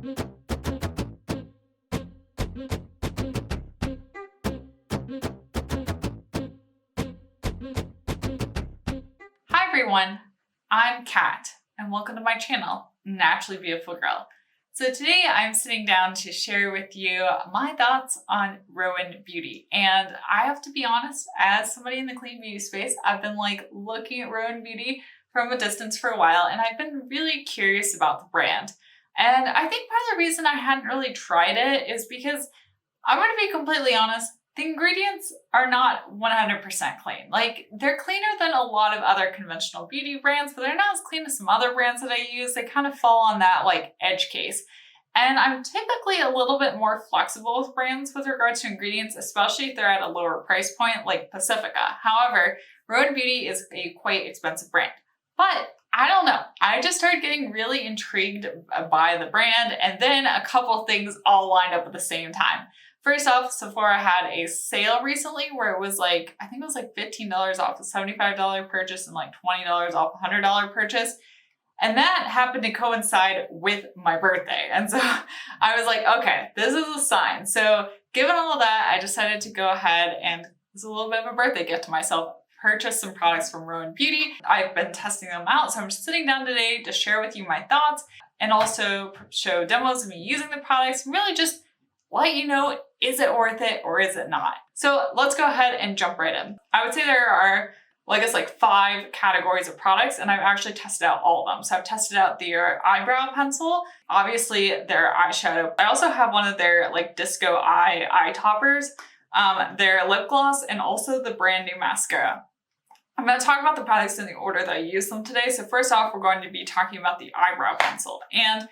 Hi everyone, I'm Kat and welcome to my channel, Naturally Beautiful Girl. So today I'm sitting down to share with you my thoughts on Rowan Beauty. And I have to be honest, as somebody in the clean beauty space, I've been looking at Rowan Beauty from a distance for a while, and I've been really curious about the brand. And I think part of the reason I hadn't really tried it is because I'm going to be completely honest, the ingredients are not 100% clean. They're cleaner than a lot of other conventional beauty brands, but they're not as clean as some other brands that I use. They kind of fall on that edge case. And I'm typically a little bit more flexible with brands with regards to ingredients, especially if they're at a lower price point like Pacifica. However, Rowan Beauty is a quite expensive brand. But I don't know, I just started getting really intrigued by the brand, and then a couple things all lined up at the same time. First off, Sephora had a sale recently where it was I think it was $15 off a $75 purchase and $20 off a $100 purchase. And that happened to coincide with my birthday. And so I was like, okay, this is a sign. So given all of that, I decided to go ahead and it's a little bit of a birthday gift to myself, purchase some products from Rowan Beauty. I've been testing them out. So I'm just sitting down today to share with you my thoughts and also show demos of me using the products and really just let you know, is it worth it or is it not? So let's go ahead and jump right in. I would say there are, I guess 5 categories of products, and I've actually tested out all of them. So I've tested out their eyebrow pencil, obviously their eyeshadow. I also have one of their disco eye toppers, their lip gloss, and also the brand new mascara. I'm going to talk about the products in the order that I use them today. So first off, we're going to be talking about the eyebrow pencil. And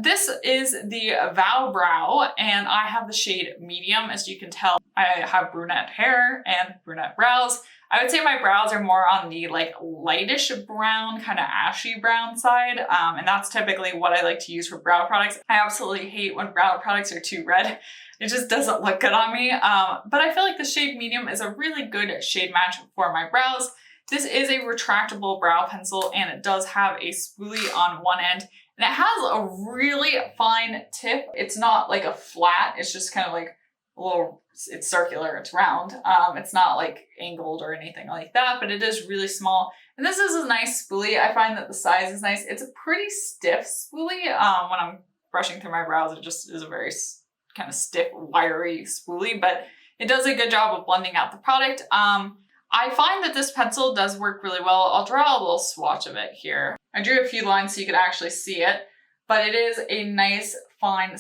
this is the Vow Brow, and I have the shade medium. As you can tell, I have brunette hair and brunette brows. I would say my brows are more on the lightish brown, kind of ashy brown side. And that's typically what I like to use for brow products. I absolutely hate when brow products are too red. It just doesn't look good on me. But I feel like the shade medium is a really good shade match for my brows. This is a retractable brow pencil, and it does have a spoolie on one end. And it has a really fine tip. It's not a flat, it's just kind of a little, it's circular, it's round. It's not angled or anything like that, but it is really small. And this is a nice spoolie. I find that the size is nice. It's a pretty stiff spoolie. When I'm brushing through my brows, it just is a very kind of stiff, wiry spoolie, but it does a good job of blending out the product. I find that this pencil does work really well. I'll draw a little swatch of it here. I drew a few lines so you could actually see it, but it is a nice, fine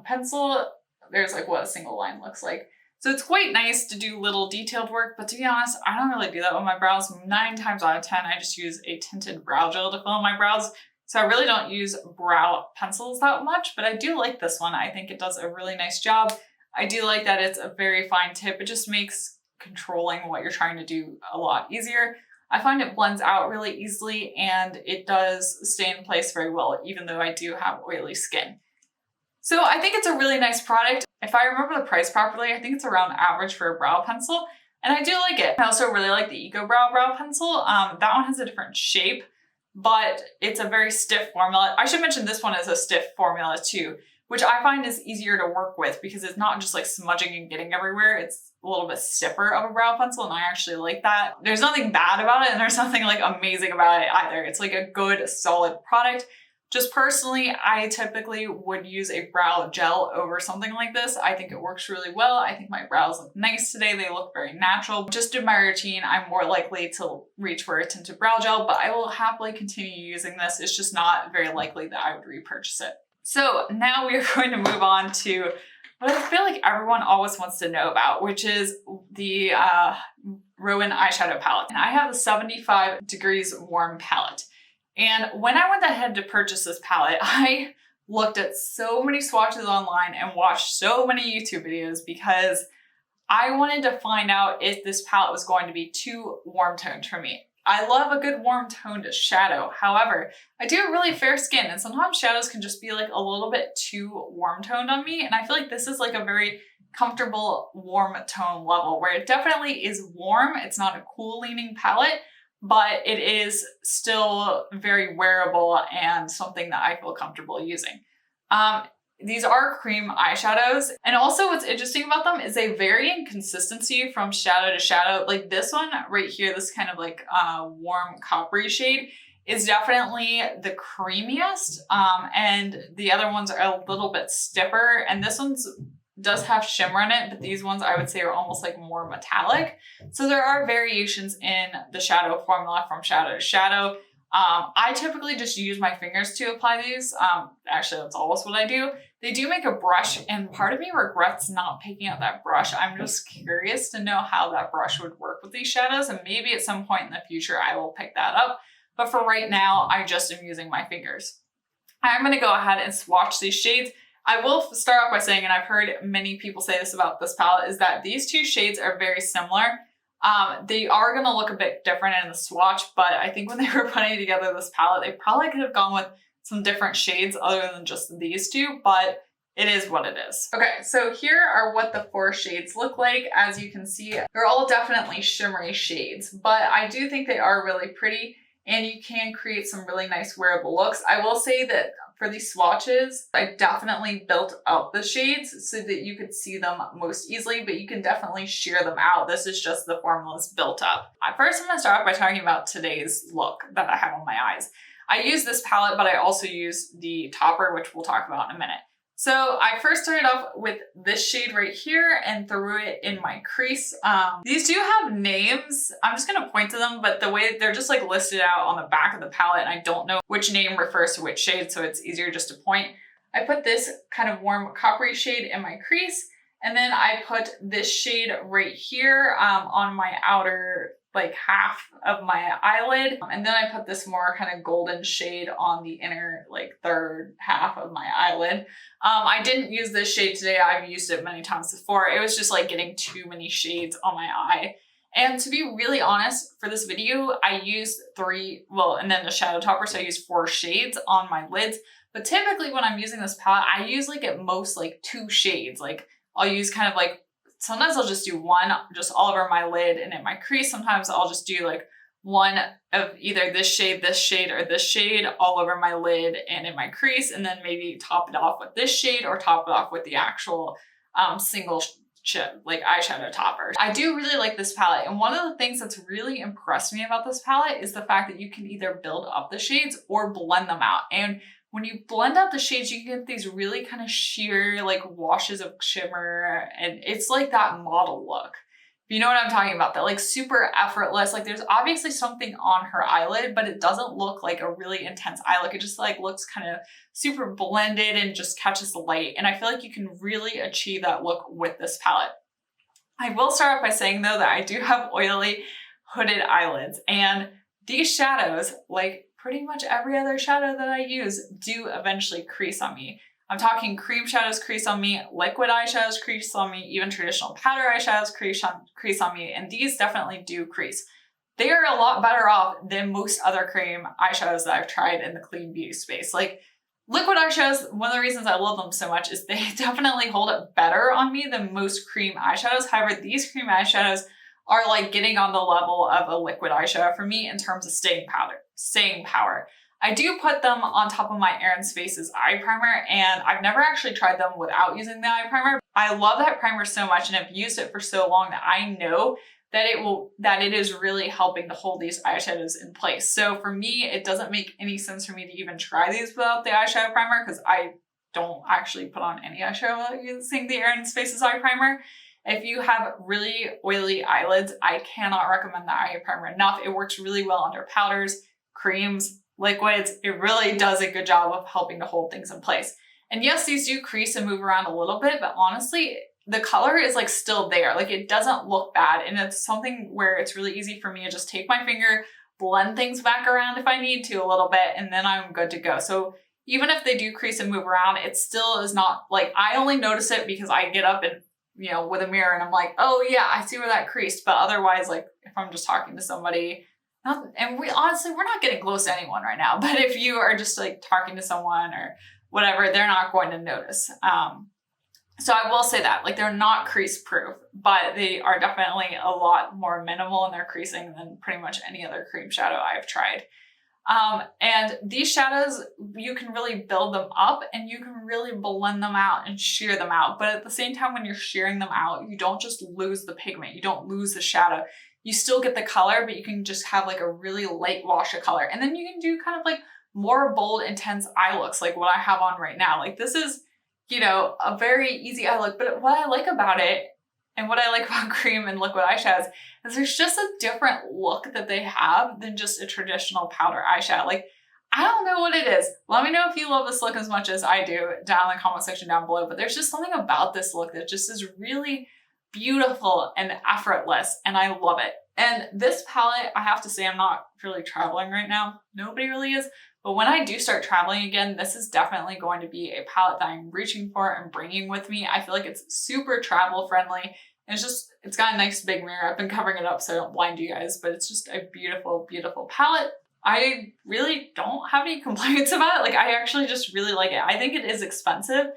pencil. There's what a single line looks like. So it's quite nice to do little detailed work, but to be honest, I don't really do that with my brows. 9 times out of 10, I just use a tinted brow gel to fill in my brows. So I really don't use brow pencils that much, but I do like this one. I think it does a really nice job. I do like that it's a very fine tip. It just makes controlling what you're trying to do a lot easier. I find it blends out really easily, and it does stay in place very well, even though I do have oily skin. So I think it's a really nice product. If I remember the price properly, I think it's around average for a brow pencil, and I do like it. I also really like the Eco brow pencil. That one has a different shape, but it's a very stiff formula. I should mention this one is a stiff formula too, which I find is easier to work with because it's not just smudging and getting everywhere. It's a little bit stiffer of a brow pencil, and I actually like that. There's nothing bad about it, and there's nothing amazing about it either. It's a good, solid product. Just personally, I typically would use a brow gel over something like this. I think it works really well. I think my brows look nice today. They look very natural. Just in my routine, I'm more likely to reach for a tinted brow gel, but I will happily continue using this. It's just not very likely that I would repurchase it. So now we are going to move on to what I feel like everyone always wants to know about, which is the Rowan eyeshadow palette. And I have a 75 degrees warm palette. And when I went ahead to purchase this palette, I looked at so many swatches online and watched so many YouTube videos because I wanted to find out if this palette was going to be too warm toned for me. I love a good warm toned shadow. However, I do have really fair skin, and sometimes shadows can just be a little bit too warm toned on me. And I feel like this is a very comfortable warm tone level where it definitely is warm. It's not a cool leaning palette, but it is still very wearable and something that I feel comfortable using. These are cream eyeshadows. And also what's interesting about them is they vary in consistency from shadow to shadow. Like this one right here, this kind of like warm coppery shade is definitely the creamiest. And the other ones are a little bit stiffer. And this one's does have shimmer in it, but these ones I would say are almost like more metallic. So there are variations in the shadow formula from shadow to shadow. I typically just use my fingers to apply these. Actually, that's always what I do. They do make a brush, and part of me regrets not picking up that brush. I'm just curious to know how that brush would work with these shadows, and maybe at some point in the future I will pick that up. But for right now, I just am using my fingers. I'm going to go ahead and swatch these shades. I will start off by saying, and I've heard many people say this about this palette, is that these two shades are very similar. They are going to look a bit different in the swatch, but I think when they were putting together this palette, they probably could have gone with some different shades other than just these two, but it is what it is. Okay, so here are what the 4 shades look like. As you can see, they're all definitely shimmery shades, but I do think they are really pretty and you can create some really nice wearable looks. I will say that for these swatches, I definitely built up the shades so that you could see them most easily, but you can definitely sheer them out. This is just the formulas built up. First, I'm gonna start off by talking about today's look that I have on my eyes. I use this palette, but I also use the topper, which we'll talk about in a minute. So I first started off with this shade right here and threw it in my crease. These do have names. I'm just gonna point to them, but the way they're just like listed out on the back of the palette, and I don't know which name refers to which shade, so it's easier just to point. I put this kind of warm coppery shade in my crease, and then I put this shade right here on my outer like half of my eyelid. And then I put this more kind of golden shade on the inner like third half of my eyelid. I didn't use this shade today. I've used it many times before. It was just like getting too many shades on my eye. And to be really honest, for this video, I used 3, and then the shadow topper, so I used 4 shades on my lids. But typically when I'm using this palette, I use like at most like 2 shades. Like I'll use kind of like, sometimes I'll just do 1 just all over my lid and in my crease. Sometimes I'll just do like 1 of either this shade, or this shade all over my lid and in my crease, and then maybe top it off with this shade or top it off with the actual single like eyeshadow topper. I do really like this palette, and one of the things that's really impressed me about this palette is the fact that you can either build up the shades or blend them out. And when you blend out the shades, you get these really kind of sheer like washes of shimmer, and it's like that model look. You know what I'm talking about? That like super effortless, like there's obviously something on her eyelid, but it doesn't look like a really intense eye look. It just like looks kind of super blended and just catches the light. And I feel like you can really achieve that look with this palette. I will start off by saying though that I do have oily hooded eyelids, and these shadows, like pretty much every other shadow that I use, do eventually crease on me. I'm talking cream shadows crease on me, liquid eyeshadows crease on me, even traditional powder eyeshadows crease on me, and these definitely do crease. They are a lot better off than most other cream eyeshadows that I've tried in the clean beauty space. Like liquid eyeshadows, one of the reasons I love them so much is they definitely hold up better on me than most cream eyeshadows. However, these cream eyeshadows are like getting on the level of a liquid eyeshadow for me in terms of staying power. I do put them on top of my Erin Faces eye primer, and I've never actually tried them without using the eye primer. I love that primer so much, and I've used it for so long that I know that it is really helping to hold these eyeshadows in place. So for me, it doesn't make any sense for me to even try these without the eyeshadow primer, because I don't actually put on any eyeshadow without using the Erin Faces eye primer. If you have really oily eyelids, I cannot recommend the eye primer enough. It works really well under powders, creams, liquids. It really does a good job of helping to hold things in place. And yes, these do crease and move around a little bit, but honestly, the color is like still there. Like it doesn't look bad. And it's something where it's really easy for me to just take my finger, blend things back around if I need to a little bit, and then I'm good to go. So even if they do crease and move around, it still is not like, I only notice it because I get up and, you know, with a mirror and I'm like, oh yeah, I see where that creased. But otherwise, like if I'm just talking to somebody, and we're not getting close to anyone right now, but if you are just like talking to someone or whatever, they're not going to notice. So I will say that, like, they're not crease proof, but they are definitely a lot more minimal in their creasing than pretty much any other cream shadow I've tried. And these shadows, you can really build them up and you can really blend them out and sheer them out. But at the same time, when you're shearing them out, you don't just lose the pigment, you don't lose the shadow. You still get the color, but you can just have like a really light wash of color. And then you can do kind of like more bold, intense eye looks like what I have on right now. Like this is, you know, a very easy eye look, but what I like about it and what I like about cream and liquid eyeshadows is there's just a different look that they have than just a traditional powder eyeshadow. Like, I don't know what it is. Let me know if you love this look as much as I do down in the comment section down below, but there's just something about this look that just is really beautiful and effortless, and I love it. And this palette, I have to say, I'm not really traveling right now. Nobody really is. But when I do start traveling again, this is definitely going to be a palette that I'm reaching for and bringing with me. I feel like it's super travel friendly. It's got a nice big mirror. I've been covering it up so I don't blind you guys, but it's just a beautiful, beautiful palette. I really don't have any complaints about it. Like, I actually just really like it. I think it is expensive,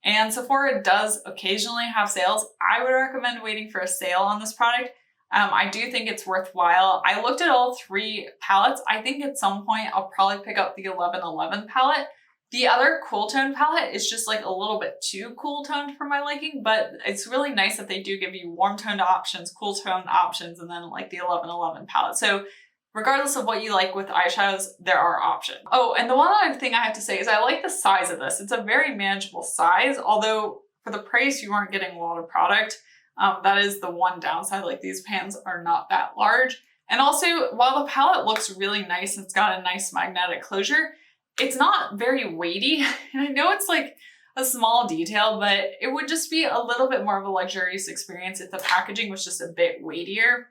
and Sephora does occasionally have sales. I would recommend waiting for a sale on this product. I do think it's worthwhile. I looked at all three palettes. I think at some point I'll probably pick up the 1111 palette. The other cool tone palette is just like a little bit too cool toned for my liking, but it's really nice that they do give you warm toned options, cool toned options, and then like the 1111 palette. So regardless of what you like with eyeshadows, there are options. Oh, and the one other thing I have to say is I like the size of this. It's a very manageable size, although for the price you aren't getting a lot of product. That is the one downside. Like, these pans are not that large. And also, while the palette looks really nice and it's got a nice magnetic closure, it's not very weighty. And I know it's like a small detail, but it would just be a little bit more of a luxurious experience if the packaging was just a bit weightier.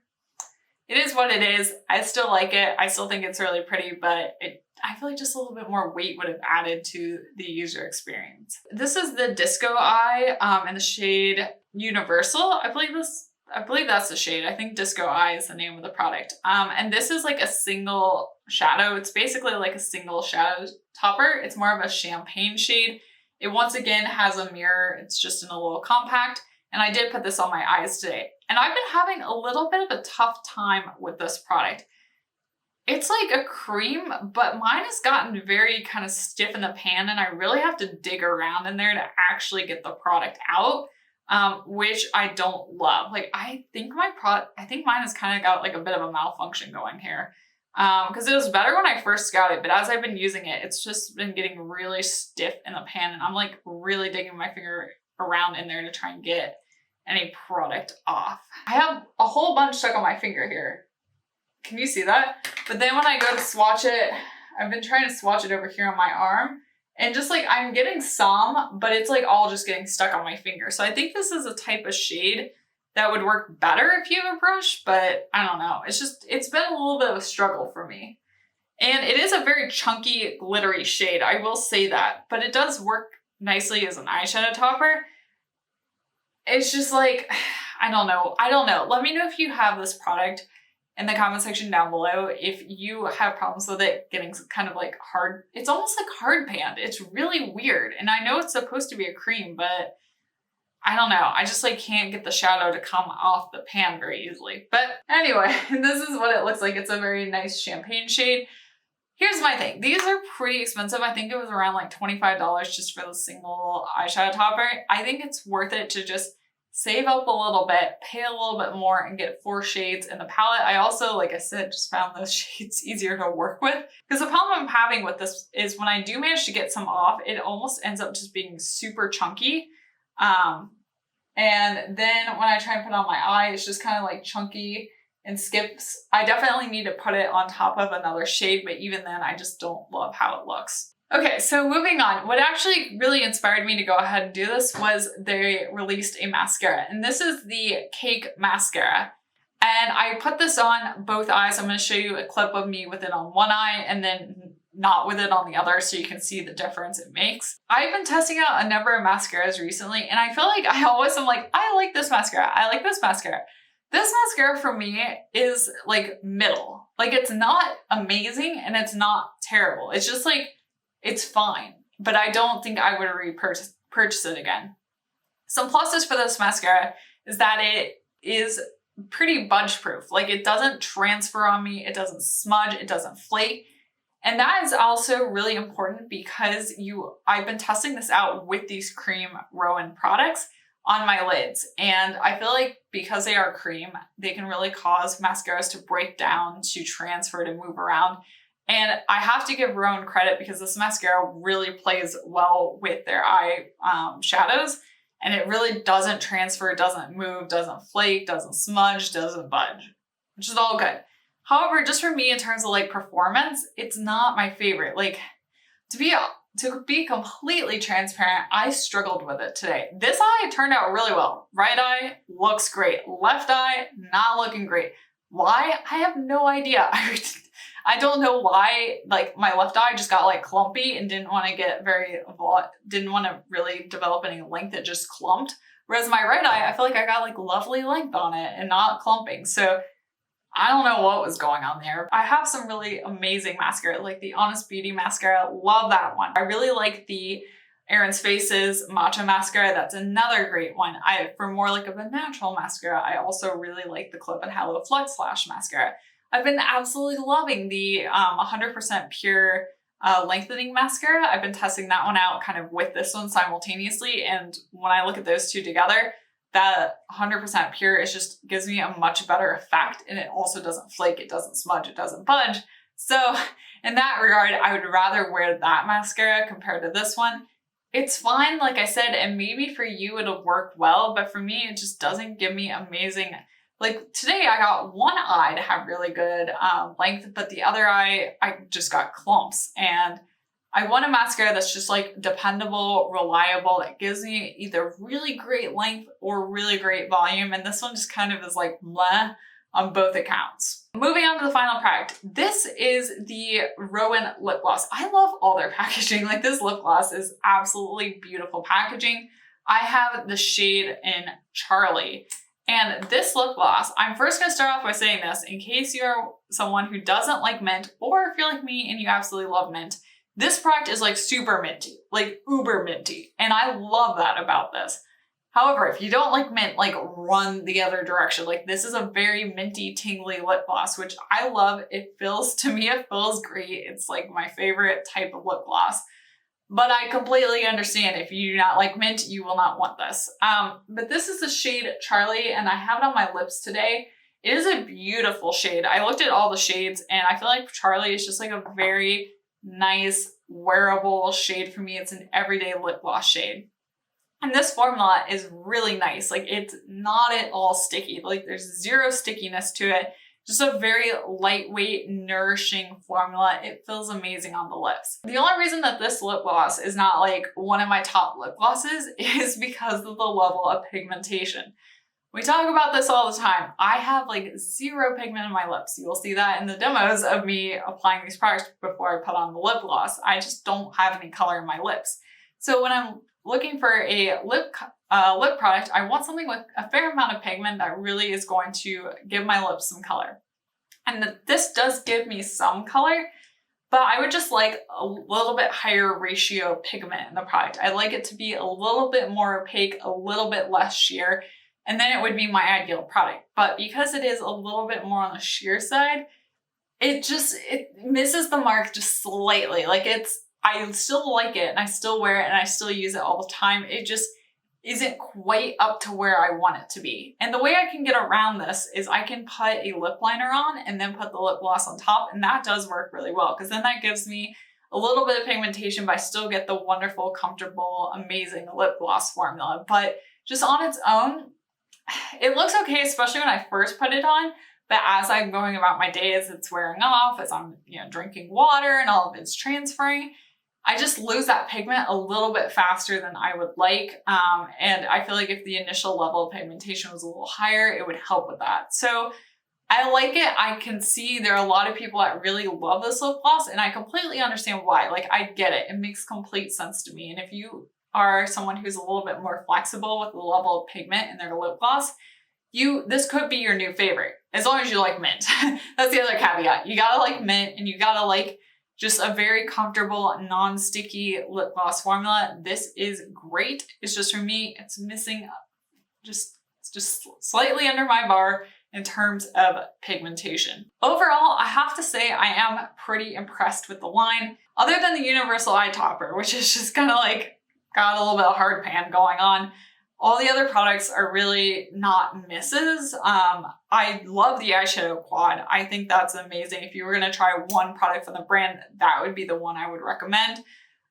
It is what it is. I still like it. I still think it's really pretty, but I feel like just a little bit more weight would have added to the user experience. This is the Disco Eye in the shade Universal. I believe that's the shade. I think Disco Eye is the name of the product. And this is like a single shadow. It's basically like a single shadow topper. It's more of a champagne shade. It once again has a mirror. It's just in a little compact. And I did put this on my eyes today. And I've been having a little bit of a tough time with this product. It's like a cream, but mine has gotten very kind of stiff in the pan, and I really have to dig around in there to actually get the product out, which I don't love. Like, I think mine has kind of got like a bit of a malfunction going here, because it was better when I first got it, but as I've been using it, it's just been getting really stiff in the pan, and I'm like really digging my finger around in there to try and get any product off. I have a whole bunch stuck on my finger here. Can you see that? But then when I go to swatch it, I've been trying to swatch it over here on my arm, and just like I'm getting some, but it's like all just getting stuck on my finger. So I think this is a type of shade that would work better if you have a brush, but I don't know. It's been a little bit of a struggle for me. And it is a very chunky, glittery shade, I will say that, but it does work nicely as an eyeshadow topper. It's just like, I don't know. Let me know if you have this product in the comment section down below if you have problems with it getting kind of like hard. It's almost like hard panned. It's really weird. And I know it's supposed to be a cream, but I don't know. I just like can't get the shadow to come off the pan very easily. But anyway, this is what it looks like. It's a very nice champagne shade. Here's my thing. These are pretty expensive. I think it was around like $25 just for the single eyeshadow topper. I think it's worth it to just save up a little bit, pay a little bit more, and get 4 shades in the palette. I also, like I said, just found those shades easier to work with, because the problem I'm having with this is when I do manage to get some off, it almost ends up just being super chunky. And then when I try and put it on my eye, it's just kind of like chunky and skips. I definitely need to put it on top of another shade, but even then I just don't love how it looks. Okay, so moving on. What actually really inspired me to go ahead and do this was they released a mascara, and this is the Cake Mascara. And I put this on both eyes. I'm going to show you a clip of me with it on one eye and then not with it on the other, so you can see the difference it makes. I've been testing out a number of mascaras recently, and I feel like I always am like, I like this mascara, I like this mascara. This mascara for me is like middle. Like, it's not amazing and it's not terrible. It's just like, it's fine, but I don't think I would purchase it again. Some pluses for this mascara is that it is pretty bunch proof. Like, it doesn't transfer on me, it doesn't smudge, it doesn't flake. And that is also really important because I've been testing this out with these cream Rowan products on my lids. And I feel like because they are cream, they can really cause mascaras to break down, to transfer, to move around. And I have to give Rowan credit because this mascara really plays well with their eye shadows. And it really doesn't transfer, doesn't move, doesn't flake, doesn't smudge, doesn't budge, which is all good. However, just for me in terms of like performance, it's not my favorite. Like to be completely transparent, I struggled with it today. This eye turned out really well. Right eye looks great. Left eye, not looking great. Why? I have no idea. I don't know why, like my left eye just got like clumpy and didn't want to really develop any length. It just clumped. Whereas my right eye, I feel like I got like lovely length on it and not clumping. So I don't know what was going on there. I have some really amazing mascara, like the Honest Beauty mascara. Love that one. I really like the Aaron's Faces Matcha mascara. That's another great one. For more like of a natural mascara, I also really like the Clip and Halo Flux Lash mascara. I've been absolutely loving the 100% pure lengthening mascara. I've been testing that one out kind of with this one simultaneously. And when I look at those two together, that 100% pure just gives me a much better effect, and it also doesn't flake, it doesn't smudge, it doesn't budge. So in that regard, I would rather wear that mascara compared to this one. It's fine, like I said, and maybe for you it'll work well, but for me, it just doesn't give me amazing. Like today I got one eye to have really good length, but the other eye, I just got clumps. And I want a mascara that's just like dependable, reliable, that gives me either really great length or really great volume. And this one just kind of is like meh on both accounts. Moving on to the final product. This is the Rowan Lip Gloss. I love all their packaging. Like this lip gloss is absolutely beautiful packaging. I have the shade in Charlie. And this lip gloss, I'm first gonna start off by saying this in case you're someone who doesn't like mint, or if you're like me and you absolutely love mint, this product is like super minty, like uber minty. And I love that about this. However, if you don't like mint, like run the other direction. Like this is a very minty, tingly lip gloss, which I love. To me, it feels great. It's like my favorite type of lip gloss. But I completely understand if you do not like mint, you will not want this. But this is the shade Charlie, and I have it on my lips today. It is a beautiful shade. I looked at all the shades, and I feel like Charlie is just like a very nice, wearable shade for me. It's an everyday lip gloss shade. And this formula is really nice. Like it's not at all sticky. Like there's zero stickiness to it. Just a very lightweight, nourishing formula. It feels amazing on the lips. The only reason that this lip gloss is not like one of my top lip glosses is because of the level of pigmentation. We talk about this all the time. I have like zero pigment in my lips. You will see that in the demos of me applying these products before I put on the lip gloss. I just don't have any color in my lips. So when I'm looking for a lip product, I want something with a fair amount of pigment that really is going to give my lips some color. And this does give me some color, but I would just like a little bit higher ratio of pigment in the product. I like it to be a little bit more opaque, a little bit less sheer, and then it would be my ideal product. But because it is a little bit more on the sheer side, it misses the mark just slightly. Like I still like it and I still wear it and I still use it all the time. It just isn't quite up to where I want it to be. And the way I can get around this is I can put a lip liner on and then put the lip gloss on top, and that does work really well because then that gives me a little bit of pigmentation, but I still get the wonderful, comfortable, amazing lip gloss formula. But just on its own, it looks okay, especially when I first put it on. But as I'm going about my day, as it's wearing off, as I'm drinking water and all of it's transferring, I just lose that pigment a little bit faster than I would like. And I feel like if the initial level of pigmentation was a little higher, it would help with that. So I like it. I can see there are a lot of people that really love this lip gloss, and I completely understand why. Like I get it. It makes complete sense to me. And if you are someone who's a little bit more flexible with the level of pigment in their lip gloss, this could be your new favorite, as long as you like mint. That's the other caveat. You gotta like mint, and you gotta like just a very comfortable, non-sticky lip gloss formula. This is great. It's just for me, it's missing just slightly under my bar. in terms of pigmentation. Overall, I have to say I am pretty impressed with the line, other than the universal eye topper, which is just kind of like got a little bit of hard pan going on. All the other products are really not misses. I love the eyeshadow quad. I think that's amazing. If you were gonna try one product from the brand, that would be the one I would recommend.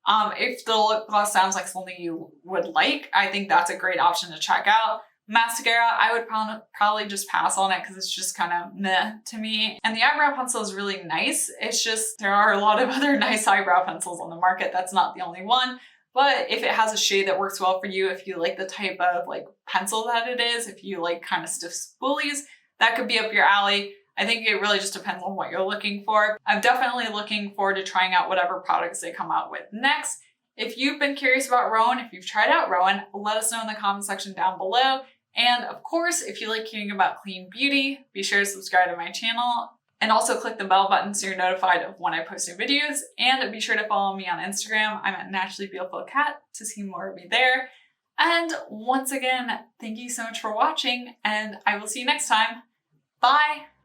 If the lip gloss sounds like something you would like, I think that's a great option to check out. Mascara, I would probably just pass on it because it's just kind of meh to me. And the eyebrow pencil is really nice. It's just, there are a lot of other nice eyebrow pencils on the market. That's not the only one. But if it has a shade that works well for you, if you like the type of like pencil that it is, if you like kind of stiff spoolies, that could be up your alley. I think it really just depends on what you're looking for. I'm definitely looking forward to trying out whatever products they come out with next. If you've been curious about Rowan, if you've tried out Rowan, let us know in the comment section down below. And of course, if you like hearing about clean beauty, be sure to subscribe to my channel and also click the bell button so you're notified of when I post new videos. And be sure to follow me on Instagram. I'm at naturallybeautifulgirlkat to see more of me there. And once again, thank you so much for watching, and I will see you next time. Bye!